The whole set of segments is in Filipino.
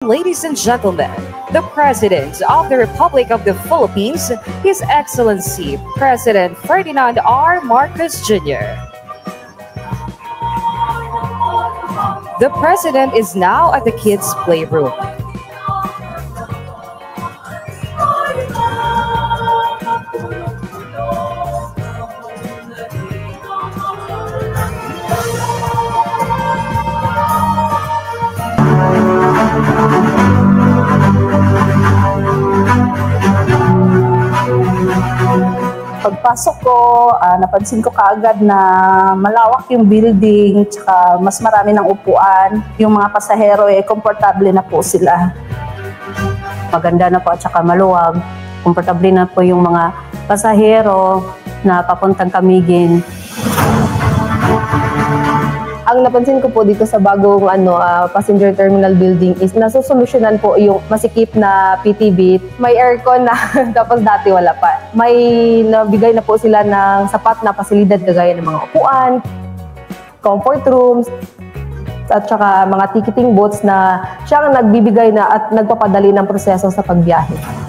Ladies and gentlemen, the President of the Republic of the Philippines, His Excellency President Ferdinand R. Marcos Jr. The President is now at the kids' playroom. Pagpasok ko, napansin ko kaagad na malawak yung building, tsaka mas marami ng upuan. Yung mga pasahero, komportable na po sila. Maganda na po at tsaka maluwag. Komportable na po yung mga pasahero na papuntang Camiguin. Ang napansin ko po dito sa bagong passenger terminal building is nasusolusyonan po yung masikip na PTB. May aircon na tapos dati wala pa. May nabigay na po sila ng sapat na pasilidad kagaya ng mga upuan, comfort rooms, at saka mga ticketing booths na siyang nagbibigay na at nagpapadali ng proseso sa pagbiyahe.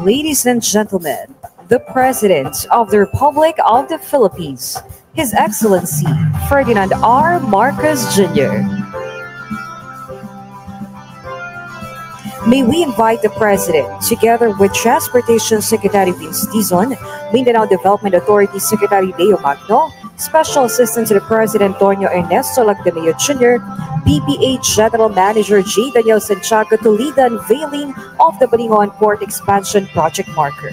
Ladies and gentlemen, the President of the Republic of the Philippines, His Excellency Ferdinand R. Marcos Jr. May we invite the President, together with Transportation Secretary Vince Dizon, Mindanao Development Authority Secretary Leo Magno, Special Assistant to the President Antonio Ernesto Lagdameo Jr., BPA General Manager J. Daniel Santiago to lead the unveiling of the Balingon Port Expansion Project Marker.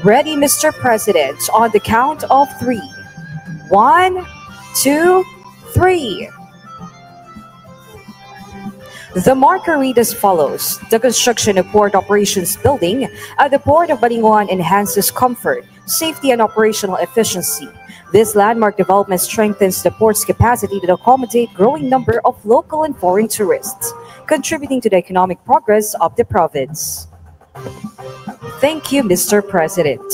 Ready, Mr. President, on the count of 3. 1, 2, 3. The marker read as follows. The construction of Port Operations Building at the Port of Balingon enhances comfort, safety, and operational efficiency. This landmark development strengthens the port's capacity to accommodate growing number of local and foreign tourists, contributing to the economic progress of the province. Thank you, Mr. President.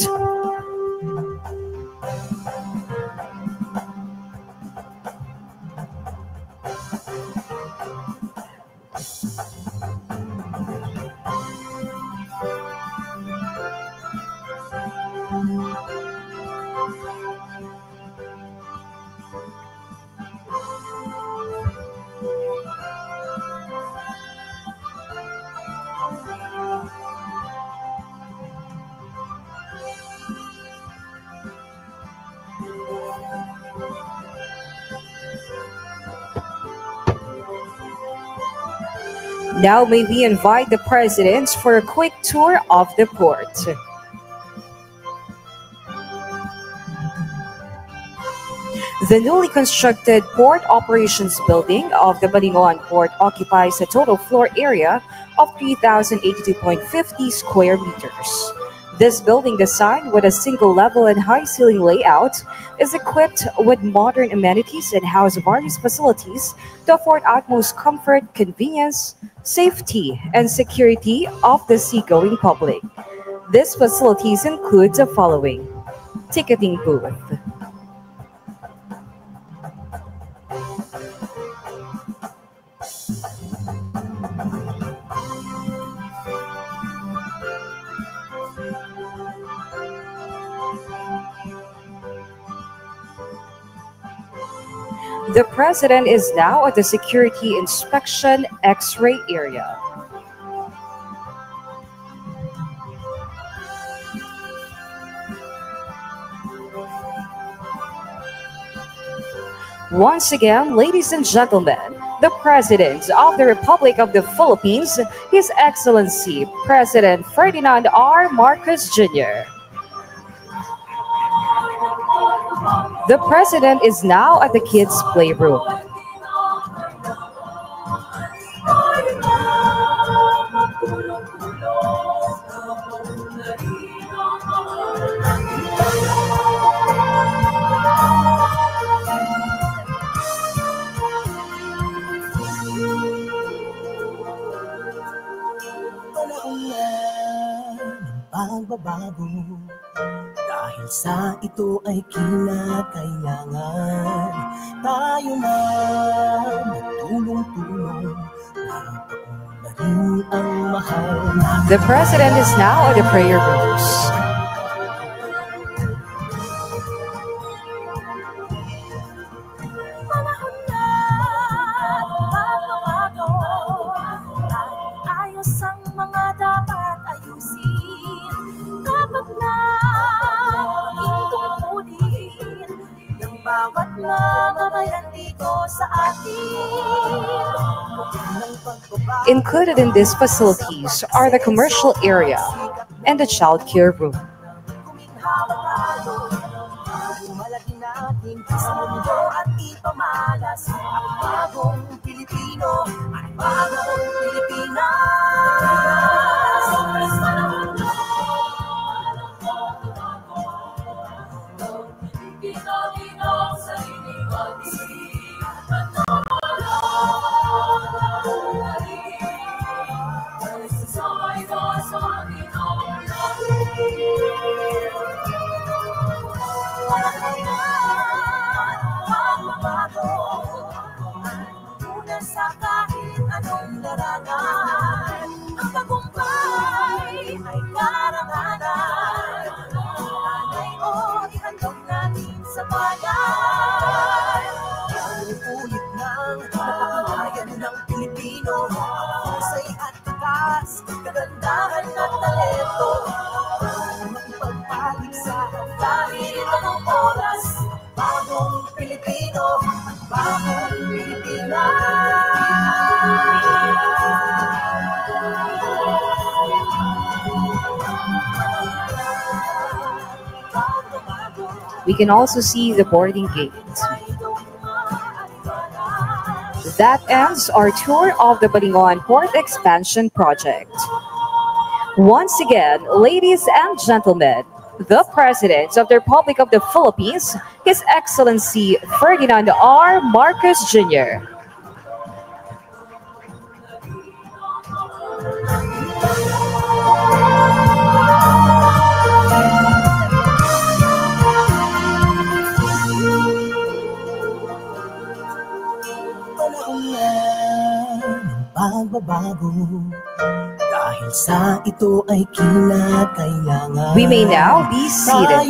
Now may we invite the presidents for a quick tour of the port. The newly constructed Port Operations Building of the Balingoan Port occupies a total floor area of 3,082.50 square meters. This building, designed with a single-level and high-ceiling layout, is equipped with modern amenities and houses various facilities to afford utmost comfort, convenience, safety, and security of the seagoing public. These facilities include the following: ticketing booth, the president is now at the security inspection X-ray area. Once again, ladies and gentlemen, the President of the Republic of the Philippines, His Excellency President Ferdinand R. Marcos Jr. The President is now at the kids' playroom. Pagbabago dahil sa ito ay kinakailangan tayo na magtulong-tulong na paunlarin ang mahal na. The President is now at the prayer rooms. Included in these facilities are the commercial area and the child care room. We can also see the boarding gate. That ends our tour of the Balingoan Port Expansion Project. Once again, ladies and gentlemen, the President of the Republic of the Philippines, His Excellency Ferdinand R. Marcos Jr. Pagbabago dahil sa ito ay kinakailangan. We may now be seated.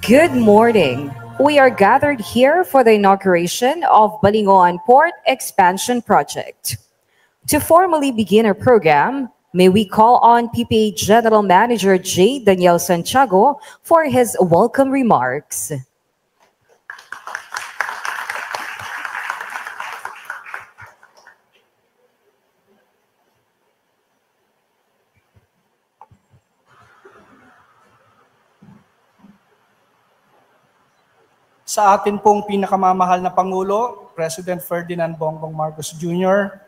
Good morning. We are gathered here for the inauguration of Balingoan Port Expansion Project. To formally begin our program, may we call on PPA General Manager J. Daniel Santiago for his welcome remarks. sa atin pong pinakamamahal na Pangulo, President Ferdinand Bongbong Marcos Jr.,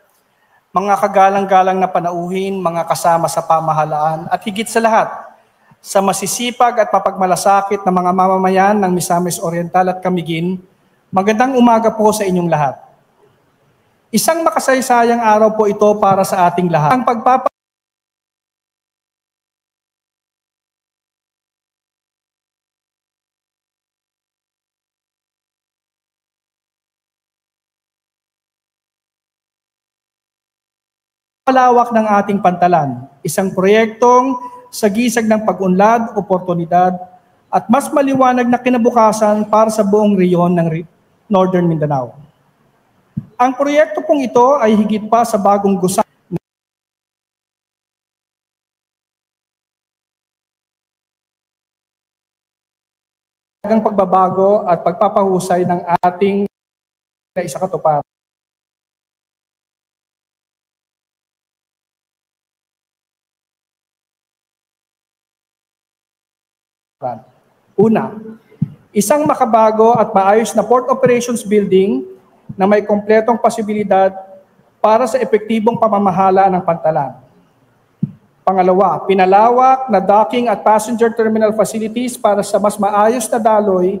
mga kagalang-galang na panauhin, mga kasama sa pamahalaan, at higit sa lahat, sa masisipag at mapagmalasakit na mga mamamayan ng Misamis Oriental at Camiguin, magandang umaga po sa inyong lahat. Isang makasaysayang araw po ito para sa ating lahat. Ang palawak ng ating pantalan, isang proyektong sagisag ng pag-unlad, oportunidad, at mas maliwanag na kinabukasan para sa buong reyon ng Northern Mindanao. Ang proyekto pong ito ay higit pa sa bagong gusali ng pagbabago at pagpapahusay ng ating naisakatuparan. Una, isang makabago at maayos na Port Operations Building na may kompletong posibilidad para sa epektibong pamamahala ng pantalan. Pangalawa, pinalawak na docking at passenger terminal facilities para sa mas maayos na daloy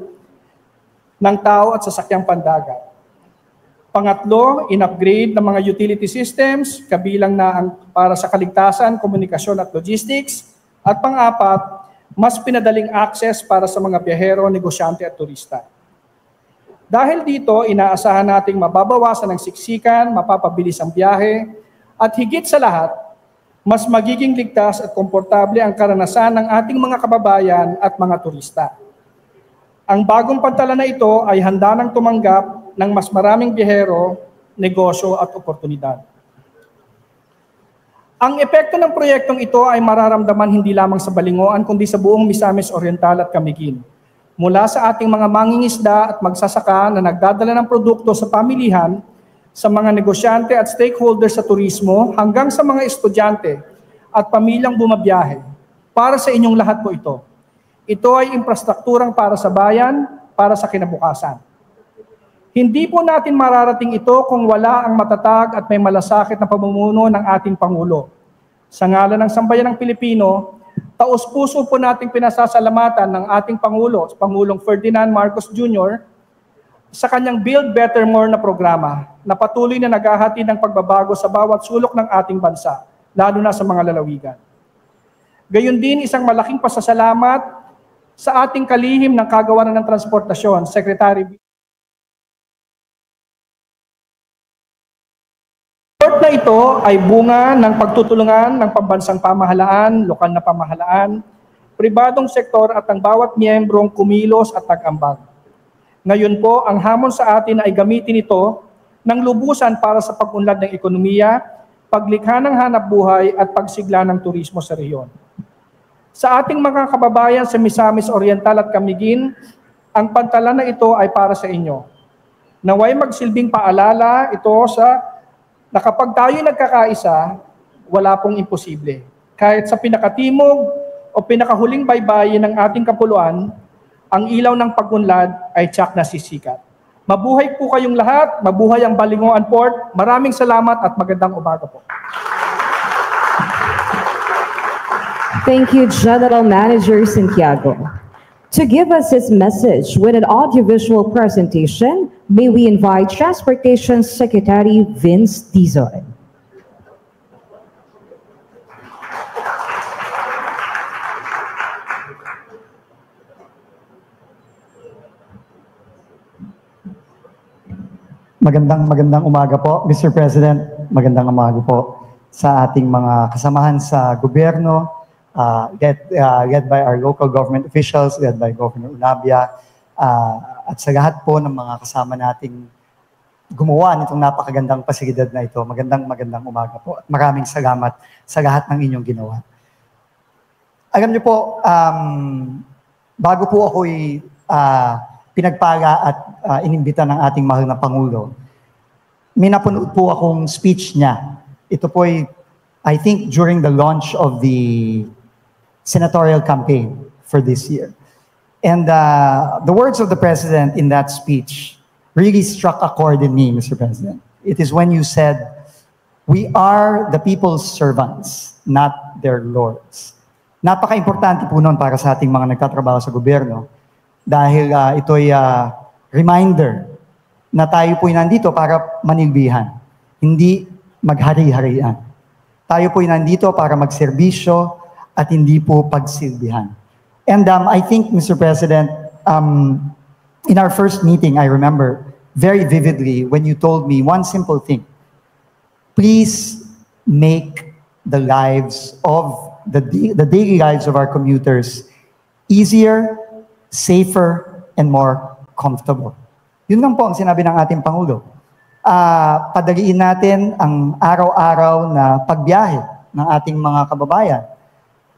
ng tao at sasakyang pandagat. Pangatlo, in-upgrade ng mga utility systems, kabilang na ang para sa kaligtasan, komunikasyon at logistics. At pang-apat, mas pinadaling access para sa mga biyahero, negosyante at turista. Dahil dito, inaasahan nating mababawasan ang siksikan, mapapabilis ang biyahe, at higit sa lahat, mas magiging ligtas at komportable ang karanasan ng ating mga kababayan at mga turista. Ang bagong pantalan na ito ay handa nang tumanggap ng mas maraming biyahero, negosyo at oportunidad. Ang epekto ng proyektong ito ay mararamdaman hindi lamang sa Balingoan kundi sa buong Misamis Oriental at Camiguin. Mula sa ating mga mangingisda at magsasaka na nagdadala ng produkto sa pamilihan, sa mga negosyante at stakeholders sa turismo, hanggang sa mga estudyante at pamilyang bumabiyahe. Para sa inyong lahat po ito. Ito ay infrastrukturang para sa bayan, para sa kinabukasan. Hindi po natin mararating ito kung wala ang matatag at may malasakit na pamumuno ng ating Pangulo. Sa ngalan ng sambayan ng Pilipino, taos-puso po nating pinasasalamatan ng ating Pangulo, Pangulong Ferdinand Marcos Jr., sa kanyang Build Better More na programa na patuloy na naghahatid ng pagbabago sa bawat sulok ng ating bansa, lalo na sa mga lalawigan. Gayon din, isang malaking pasasalamat sa ating kalihim ng Kagawaran ng Transportasyon, Secretary na ito ay bunga ng pagtutulungan ng pambansang pamahalaan, lokal na pamahalaan, pribadong sektor at ang bawat miyembrong kumilos at tag-ambag. Ngayon po, ang hamon sa atin ay gamitin ito ng lubusan para sa pag-unlad ng ekonomiya, paglikha ng hanap buhay at pagsigla ng turismo sa rehiyon. Sa ating mga kababayan sa Misamis Oriental at Camiguin, ang pantalan na ito ay para sa inyo. Naway magsilbing paalala ito na kapag tayo nagkakaisa, wala pong imposible. Kahit sa pinakatimog o pinakahuling baybayin ng ating kapuluan, ang ilaw ng pag-unlad ay tiyak na sisikat. Mabuhay po kayong lahat, mabuhay ang Balingoan Port. Maraming salamat at magandang umaga po. Thank you, General Manager Santiago. To give us his message with an audiovisual presentation, may we invite Transportation Secretary Vince Dizon. Magandang umaga po, Mr. President. Magandang umaga po sa ating mga kasamahan sa gobyerno, led by our local government officials, led by Governor Unabia, at sa lahat po ng mga kasama nating gumawa nitong napakagandang pasilidad na ito. Magandang umaga po at maraming salamat sa lahat ng inyong ginawa. Alam niyo po, bago po ako'y pinagpala at inimbita ng ating mahal na Pangulo, may napanood po akong speech niya. Ito po'y, I think, during the launch of the senatorial campaign for this year. And the words of the President in that speech really struck a chord in me, Mr. President. It is when you said, "We are the people's servants, not their lords." Napaka-importante po nun para sa ating mga nagtatrabaho sa gobyerno dahil ito'y reminder na tayo po'y nandito para manilbihan, hindi maghari-harian. Tayo po'y nandito para magserbisyo at hindi po pagsilbihan. And I think, Mr. President, in our first meeting, I remember very vividly when you told me one simple thing. Please make the lives of the daily lives of our commuters easier, safer, and more comfortable. Yun lang po ang sinabi ng ating Pangulo. Padaliin natin ang araw-araw na pagbiyahe ng ating mga kababayan.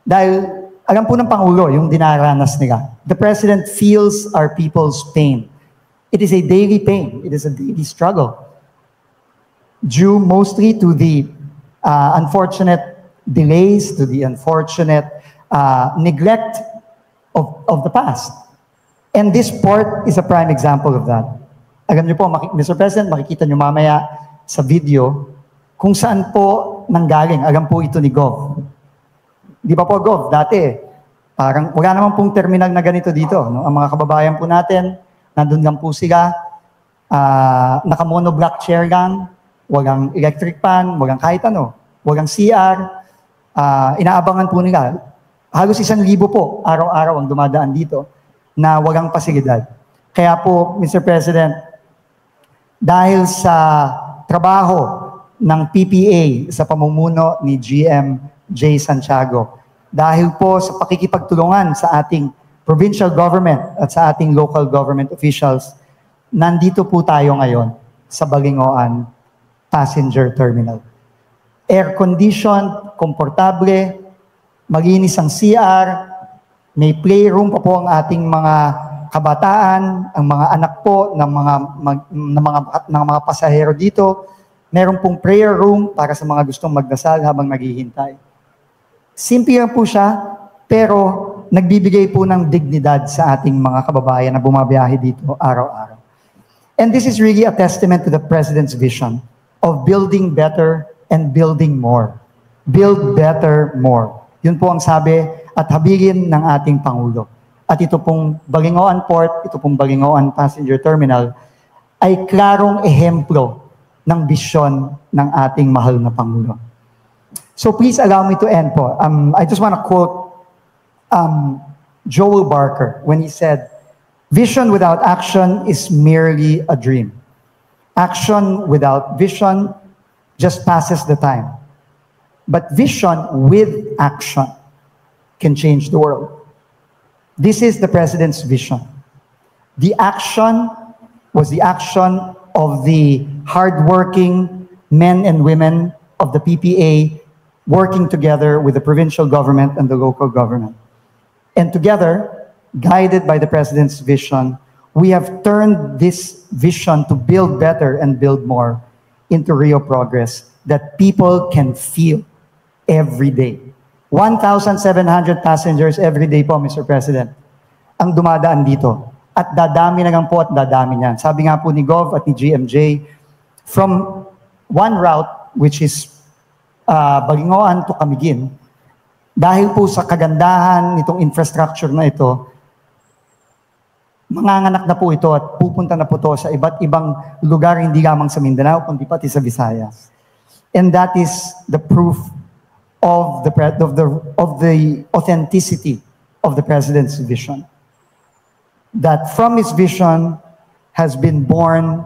Dahil alam po ng Pangulo yung dinaranas nila. The President feels our people's pain. It is a daily pain. It is a daily struggle. Due mostly to the unfortunate delays, to the unfortunate neglect of the past. And this port is a prime example of that. Alam niyo po, Mr. President, makikita niyo mamaya sa video kung saan po nanggaling. Alam po ito ni Gov. Di ba po, Gov? Dati, parang wala naman pong terminal na ganito dito. No? Ang mga kababayan po natin, nandun lang po sila, naka-monoblock chair lang, walang electric fan, walang kahit ano, walang CR, inaabangan po nila. Halos 1,000 po, araw-araw ang dumadaan dito na walang pasilidad. Kaya po, Mr. President, dahil sa trabaho ng PPA sa pamumuno ni GM J. Santiago, dahil po sa pakikipagtulungan sa ating provincial government at sa ating local government officials, nandito po tayo ngayon sa Balingoan Passenger Terminal. Air-conditioned, komportable, malinis ang CR, may playroom pa po ang ating mga kabataan, ang mga anak po ng mga pasahero dito. Meron pong prayer room para sa mga gustong magdasal habang naghihintay. Simple lang po siya, pero nagbibigay po ng dignidad sa ating mga kababayan na bumabiyahe dito araw-araw. And this is really a testament to the President's vision of building better and building more. Build better, more. Yun po ang sabi at habilin ng ating Pangulo. At ito pong Balingoan Port, ito pong Balingoan Passenger Terminal ay klarong ehemplo ng bisyon ng ating mahal na Pangulo. So please allow me to end po. I just want to quote Joel Barker when he said, "Vision without action is merely a dream. Action without vision just passes the time. But vision with action can change the world." This is the President's vision. The action was the action of the hardworking men and women of the PPA working together with the provincial government and the local government. And together, guided by the President's vision, we have turned this vision to build better and build more into real progress that people can feel every day. 1,700 passengers every day po, Mr. President, ang dumadaan dito. At dadami na lang po at dadami niyan. Sabi nga po ni Gov at ni GMJ, from one route, which is Balingoan to Camiguin, dahil po sa kagandahan nitong infrastructure na ito, manganganak na po ito at pupunta na po ito sa iba't ibang lugar, hindi lamang sa Mindanao, kundi pati sa Visayas. And that is the proof of the authenticity of the President's vision. That from his vision has been born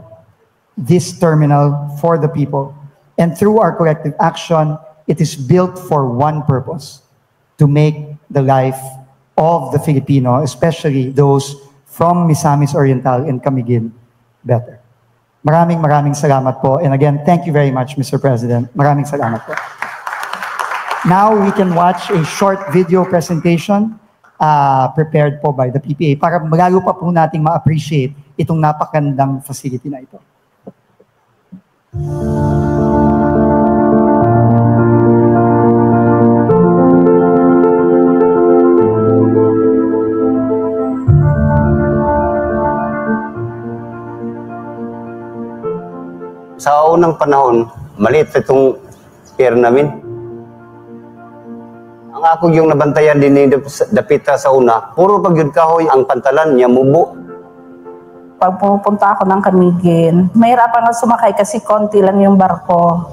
this terminal for the people. And through our collective action, it is built for one purpose, to make the life of the Filipino, especially those from Misamis Oriental and Camiguin, better. Maraming salamat po. And again, thank you very much, Mr. President. Maraming salamat po. Now we can watch a short video presentation prepared po by the PPA para lalo pa po nating ma-appreciate itong napakandang facility na ito. Sa unang panahon, maliit itong pier namin. Ang ako yung nabantayan din ni Dapita sa una, puro pag yun kahoy ang pantalan niya, mubo. Pag pumupunta ako ng Camiguin, mahirapan nga sumakay kasi konti lang yung barko.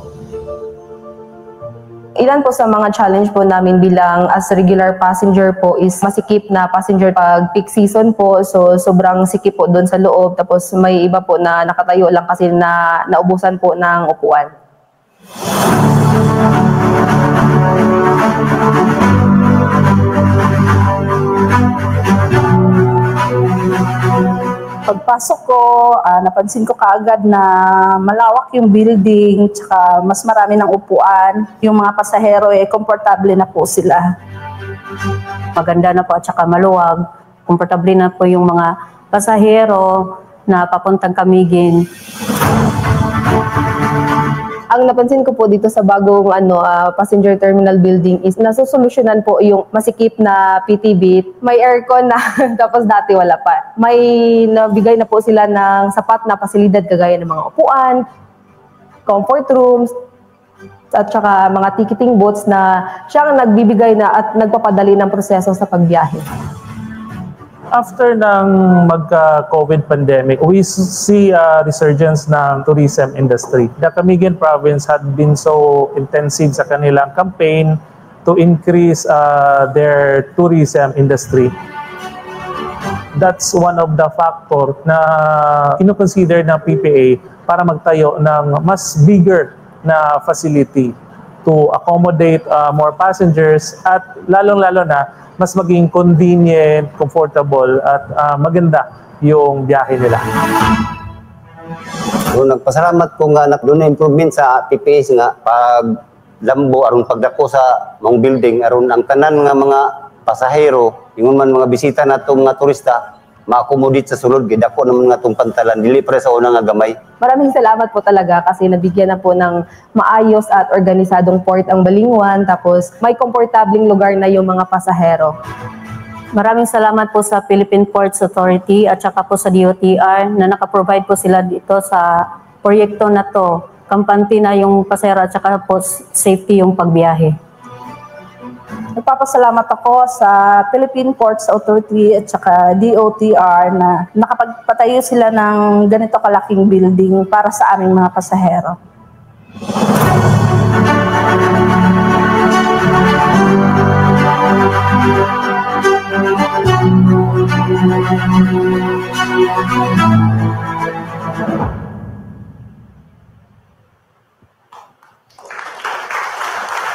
Ilan po sa mga challenge po namin bilang as regular passenger po is masikip na passenger pag peak season po. So sobrang sikip po doon sa loob. Tapos may iba po na nakatayo lang kasi na naubusan po ng upuan. Pagpasok ko, napansin ko kaagad na malawak yung building, tsaka mas marami ng upuan. Yung mga pasahero, komportable na po sila. Maganda na po at saka maluwag. Komportable na po yung mga pasahero na papuntang Camiguin. Ang napansin ko po dito sa bagong passenger terminal building is nasusolusyonan po yung masikip na PTB. May aircon na tapos dati wala pa. May nabigay na po sila ng sapat na pasilidad kagaya ng mga upuan, comfort rooms, at saka mga ticketing booths na siyang nagbibigay na at nagpapadali ng proseso sa pagbiyahe. After ng magka-COVID pandemic, we see a resurgence ng tourism industry. The Camiguin province had been so intensive sa kanilang campaign to increase their tourism industry. That's one of the factor na kino-consider ng PPA para magtayo ng mas bigger na facility to accommodate more passengers at lalong-lalo na mas maging convenient, comfortable, at maganda yung biyahe nila. So, nagpasalamat ko nga doon na improvement sa TPS nga pag lambo aron pagdako sa mga building aron ang tanan nga mga pasahero, ingon man mga bisita nato mga turista, ma-accommodate sa sulod gid ako naman nga tong pantalan dili pre sa una nga gamay. Maraming salamat po talaga kasi nabigyan na po ng maayos at organisadong port ang Balinghoan, tapos may komportabling lugar na yung mga pasahero. Maraming salamat po sa Philippine Ports Authority at saka po sa DOTR na nakaprovide po sila dito sa proyekto na to. Kampante na yung pasahero at saka po safety yung pagbiyahe. Nagpapasalamat ako sa Philippine Ports Authority at saka DOTR na nakapagpatayo sila ng ganito kalaking building para sa aming mga pasahero.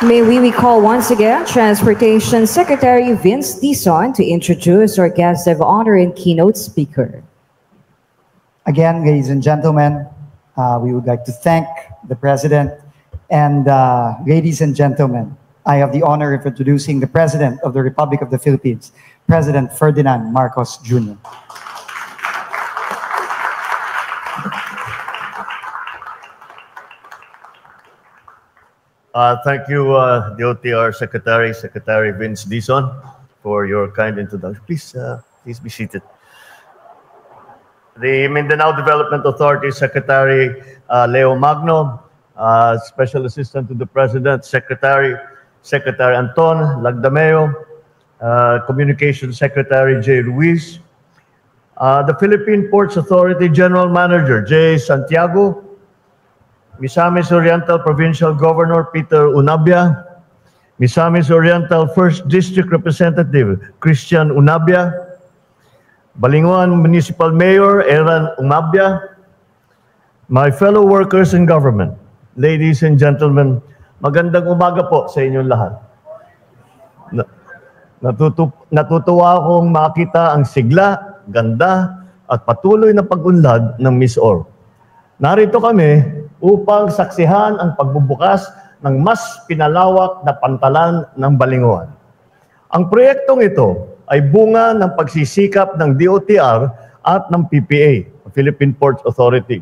May we recall once again Transportation Secretary Vince Dizon to introduce our guest of honor and keynote speaker. Again, ladies and gentlemen, we would like to thank the President. And ladies and gentlemen, I have the honor of introducing the President of the Republic of the Philippines, President Ferdinand Marcos Jr. Thank you, DOTR Secretary Vince Dizon, for your kind introduction. Please be seated. The Mindanao Development Authority Secretary Leo Magno, Special Assistant to the President, Secretary Anton Lagdameo, Communications Secretary J. Ruiz, the Philippine Ports Authority General Manager J. Santiago, Misamis Oriental Provincial Governor Peter Unabia, Misamis Oriental 1st District Representative Christian Unabia, Balinghoan Municipal Mayor Eran Unabia, my fellow workers in government, ladies and gentlemen, magandang umaga po sa inyong lahat. Natutuwa akong makita ang sigla, ganda, at patuloy na pag-unlad ng Miss Or. Narito kami upang saksihan ang pagbubukas ng mas pinalawak na pantalan ng Balinghoan. Ang proyektong ito ay bunga ng pagsisikap ng DOTR at ng PPA, Philippine Ports Authority.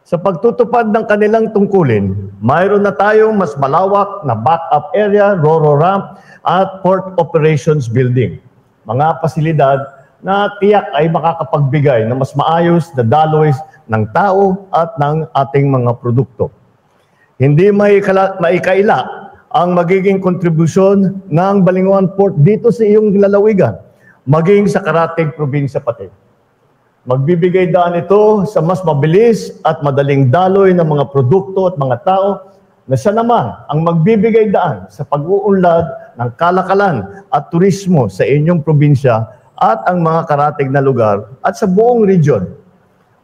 Sa pagtutupad ng kanilang tungkulin, mayroon na tayong mas malawak na backup area, ro-ro ramp at port operations building. Mga pasilidad na tiyak ay makakapagbigay ng mas maayos na daloy ng tao at ng ating mga produkto. Hindi maikaila ang magiging kontribusyon ng Balinghoan Port dito sa iyong lalawigan, maging sa karatig probinsya pati. Magbibigay daan ito sa mas mabilis at madaling daloy ng mga produkto at mga tao na siya naman ang magbibigay daan sa pag-uunlad ng kalakalan at turismo sa inyong probinsya at ang mga karatig na lugar at sa buong region.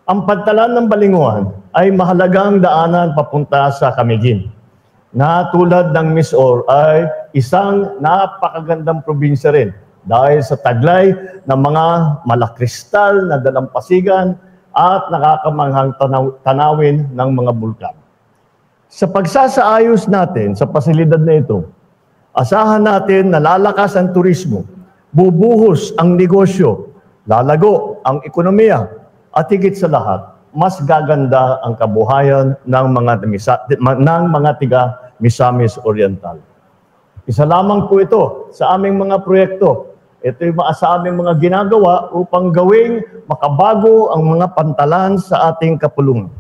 Ang pantalan ng Balinghoan ay mahalagang daanan papunta sa Camiguin, na tulad ng Miss-Or ay isang napakagandang probinsya rin dahil sa taglay ng mga malakristal na dalampasigan at nakakamanghang tanawin ng mga bulkan. Sa pagsasaayos natin sa pasilidad na ito, asahan natin na lalakas ang turismo, bubuhos ang negosyo, lalago ang ekonomiya, at higit sa lahat, mas gaganda ang kabuhayan ng mga tiga Misamis Oriental. Isa lamang po ito sa aming mga proyekto. Ito yung sa aming mga ginagawa upang gawing makabago ang mga pantalan sa ating kapulungan.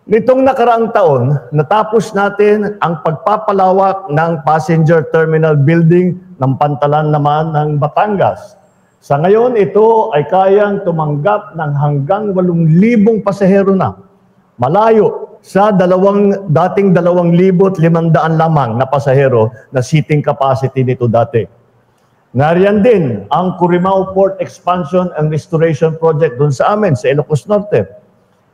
Nitong nakaraang taon, natapos natin ang pagpapalawak ng passenger terminal building ng pantalan naman ng Batangas. Sa ngayon, ito ay kayang tumanggap ng hanggang 8,000 pasahero na. Malayo sa dating 2,500 lamang na pasahero na seating capacity nito dati. Nariyan din ang Curimao Port Expansion and Restoration Project doon sa amin, sa Ilocos Norte.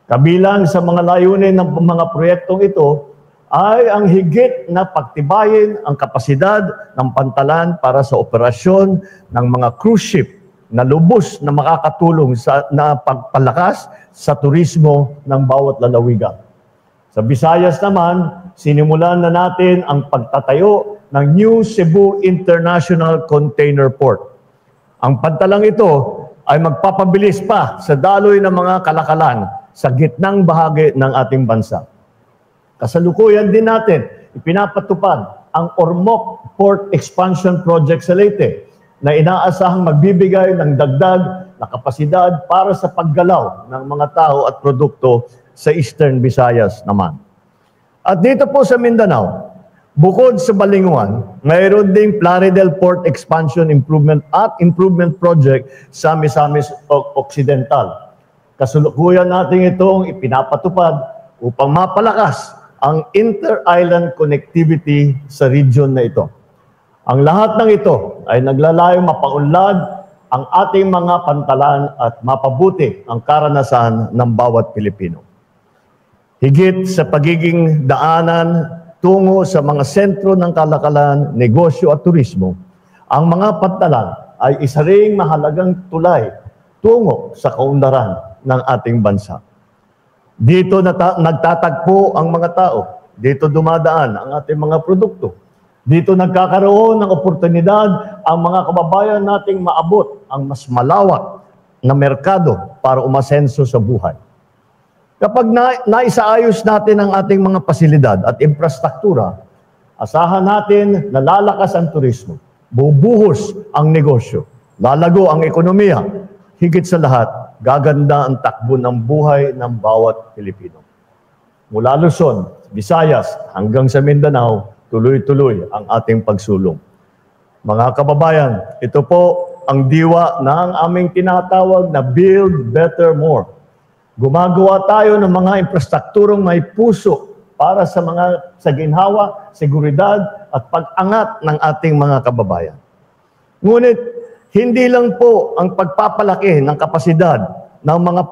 Kabilang sa mga layunin ng mga proyektong ito ay ang higit na pagtibayin ang kapasidad ng pantalan para sa operasyon ng mga cruise ship na lubos na makakatulong na pagpalakas sa turismo ng bawat lalawigan. Sa Visayas naman, sinimulan na natin ang pagtatayo ng New Cebu International Container Port. Ang pantalang ito ay magpapabilis pa sa daloy ng mga kalakalan sa gitnang bahagi ng ating bansa. Kasalukuyan din natin, ipinapatupad ang Ormoc Port Expansion Project sa Leyte na inaasahang magbibigay ng dagdag na kapasidad para sa paggalaw ng mga tao at produkto sa Eastern Visayas naman. At dito po sa Mindanao, bukod sa Balinghoan, mayroon ding Plaridel Port Expansion Improvement Project sa Misamis Occidental. Kasalukuyan natin itong ipinapatupad upang mapalakas ang inter-island connectivity sa region na ito. Ang lahat ng ito ay naglalayong mapaunlad ang ating mga pantalan at mapabuti ang karanasan ng bawat Pilipino. Higit sa pagiging daanan tungo sa mga sentro ng kalakalan, negosyo at turismo, ang mga pantalan ay isa ring mahalagang tulay tungo sa kaunlaran ng ating bansa. Dito nagtatagpo ang mga tao. Dito dumadaan ang ating mga produkto. Dito nagkakaroon ng oportunidad ang mga kababayan nating maabot ang mas malawak na merkado para umasenso sa buhay. Kapag naisaayos natin ang ating mga pasilidad at infrastruktura, asahan natin na lalakas ang turismo, bubuhos ang negosyo, lalago ang ekonomiya, higit sa lahat, gaganda ang takbo ng buhay ng bawat Pilipino. Mula Luzon, Visayas, hanggang sa Mindanao, tuloy-tuloy ang ating pagsulong. Mga kababayan, ito po ang diwa ng aming tinatawag na Build Better More. Gumagawa tayo ng mga infrastrukturong may puso para sa ginhawa, seguridad at pag-angat ng ating mga kababayan. Ngunit, hindi lang po ang pagpapalaki ng kapasidad ng mga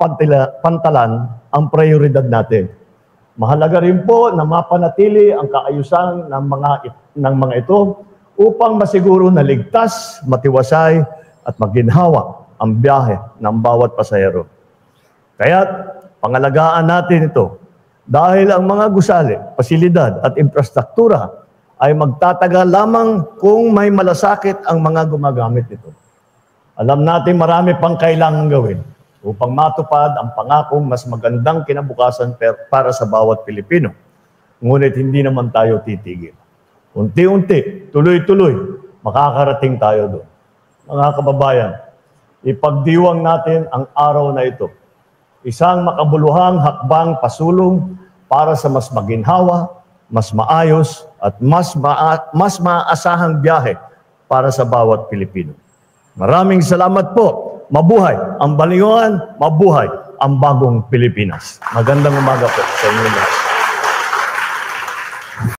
pantalan ang prioridad natin. Mahalaga rin po na mapanatili ang kaayusan ng mga ito upang masiguro na ligtas, matiwasay at maginhawa ang biyahe ng bawat pasahero. Kaya't pangalagaan natin ito dahil ang mga gusali, pasilidad at infrastruktura ay magtatagal lamang kung may malasakit ang mga gumagamit nito. Alam natin marami pang kailangan gawin upang matupad ang pangakong mas magandang kinabukasan para sa bawat Pilipino. Ngunit hindi naman tayo titigil. Unti-unti, tuloy-tuloy, makakarating tayo doon. Mga kababayan, ipagdiwang natin ang araw na ito. Isang makabuluhang hakbang pasulong para sa mas maginhawa, mas maayos, at mas maaasahang biyahe para sa bawat Pilipino. Maraming salamat po. Mabuhay ang Balinguan, mabuhay ang bagong Pilipinas. Magandang umaga po sa inyo lahat.